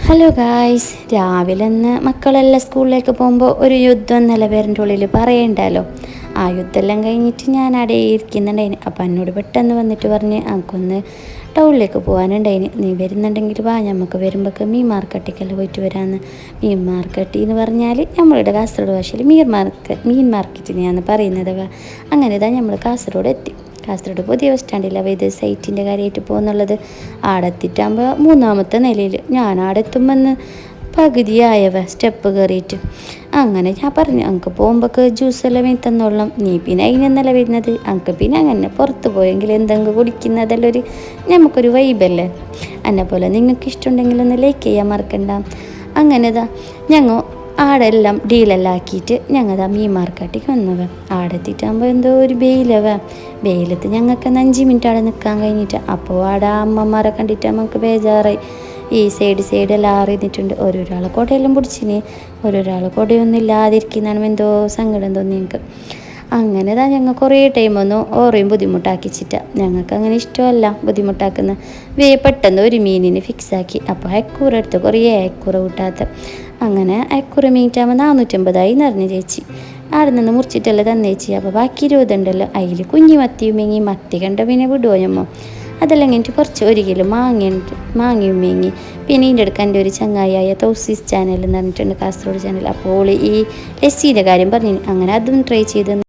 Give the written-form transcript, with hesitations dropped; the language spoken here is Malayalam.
ഹലോ ഗായ്സ്, രാവിലെ ഇന്ന് മക്കളെല്ലാം സ്കൂളിലേക്ക് പോകുമ്പോൾ ഒരു യുദ്ധം നിലവരൻ്റെ ഉള്ളിൽ പറയണ്ടല്ലോ. ആ യുദ്ധമെല്ലാം കഴിഞ്ഞിട്ട് ഞാൻ അവിടെ ഇരിക്കുന്നുണ്ടായിന്. അപ്പം എന്നോട് പെട്ടെന്ന് വന്നിട്ട് പറഞ്ഞ് എനിക്കൊന്ന് ടൗണിലേക്ക് പോകാനുണ്ടായിന്, നീ വരുന്നുണ്ടെങ്കിൽ വാ, നമുക്ക് വരുമ്പോഴൊക്കെ മീൻ മാർക്കറ്റിക്കെല്ലാം പോയിട്ട് വരാമെന്ന്. മീൻ മാർക്കറ്റ് എന്ന് പറഞ്ഞാൽ നമ്മളുടെ കാസർഗോഡ് ഭാഷയിൽ മീൻ മാർക്കറ്റിനെയാണ് പറയുന്നത്. അങ്ങനെ ഇതാ നമ്മൾ കാസർഗോഡ് എത്തി. കാസർഗോഡ് പുതിയ ബസ് സ്റ്റാൻഡില്ല, ഇത് സൈറ്റിൻ്റെ കാര്യമായിട്ട് പോകുന്നുള്ളത്. ആടെ എത്തിയിട്ടാകുമ്പോൾ മൂന്നാമത്തെ നിലയിൽ ഞാൻ ആടെ എത്തുമ്പോൾ പകുതിയായവ സ്റ്റെപ്പ് കയറിയിട്ട്. അങ്ങനെ ഞാൻ പറഞ്ഞു, എനിക്ക് പോകുമ്പോഴൊക്കെ ജ്യൂസെല്ലാം വേണ്ടി തന്നോളാം, നീ പിന്നെ അതിനെന്നല്ല വരുന്നത്, എനിക്ക് പിന്നെ അങ്ങനെ പുറത്ത് പോയെങ്കിൽ എന്തെങ്കിലും കുടിക്കുന്നതെല്ലാം നമുക്കൊരു വൈബല്ലേ. എന്നെപ്പോലെ നിങ്ങൾക്ക് ഇഷ്ടമുണ്ടെങ്കിൽ ഒന്ന് ലൈക്ക് ചെയ്യാൻ മറക്കണ്ട. അങ്ങനെ ഞങ്ങൾ ആടെല്ലാം ഡീലെല്ലാം ആക്കിയിട്ട് ഞങ്ങൾ മീൻ മാർക്കറ്റിലേക്ക് വന്നവ. ആടെ എത്തിയിട്ടാകുമ്പോൾ എന്തോ ഒരു വെയിലത്ത് ഞങ്ങൾക്ക് 5 മിനിറ്റ് അവിടെ നിൽക്കാൻ കഴിഞ്ഞിട്ട്. അപ്പോൾ ആടെ അമ്മമാരെ കണ്ടിട്ട് നമുക്ക് ബേജാറായി. ഈ സൈഡെല്ലാം അറിഞ്ഞിട്ടുണ്ട്. ഓരോരാളെ കുടയെല്ലാം പിടിച്ചിന്, ഓരോരാളെ കുടയൊന്നും ഇല്ലാതിരിക്കുന്നതാണ് എന്തോ സങ്കടം തോന്നി ഞങ്ങൾക്ക്. അങ്ങനെ ഞങ്ങൾ കുറേ ടൈമൊന്നും ഓറയും ബുദ്ധിമുട്ടാക്കിച്ചിട്ടാ. ഞങ്ങൾക്ക് അങ്ങനെ ഇഷ്ടമല്ല ബുദ്ധിമുട്ടാക്കുന്ന. പെട്ടെന്ന് ഒരു മീനിന് ഫിക്സാക്കി. അപ്പോൾ അയക്കൂറ എടുത്ത് കുറേ അയക്കൂറ കൂട്ടാത്ത. അങ്ങനെ അയക്കൂറ മീനിറ്റാകുമ്പോൾ 450 നിറഞ്ഞു ചേച്ചി. അവിടെ നിന്ന് മുറിച്ചിട്ടല്ല തന്നെ ചേച്ചി. അപ്പോൾ ബാക്കി 20 ഉണ്ടല്ലോ, അതിൽ കുഞ്ഞി മത്തിയും മേങ്ങി. മത്തി കണ്ട പിന്നെ വിടുവോ ഞമ്മ. അതെല്ലാം കഴിഞ്ഞിട്ട് കുറച്ച് 1 കിലോ മാങ്ങയും മേങ്ങി. പിന്നെ ഇതിൻ്റെ അടുക്ക് എൻ്റെ ഒരു ചങ്ങായിയായ തൗസീസ് ചാനൽ എന്ന് പറഞ്ഞിട്ടുണ്ട്, കാസർഗോഡ് ചാനൽ. അപ്പോൾ ഈ ലസ്സിൻ്റെ കാര്യം പറഞ്ഞു. അങ്ങനെ അതും ട്രൈ ചെയ്ത്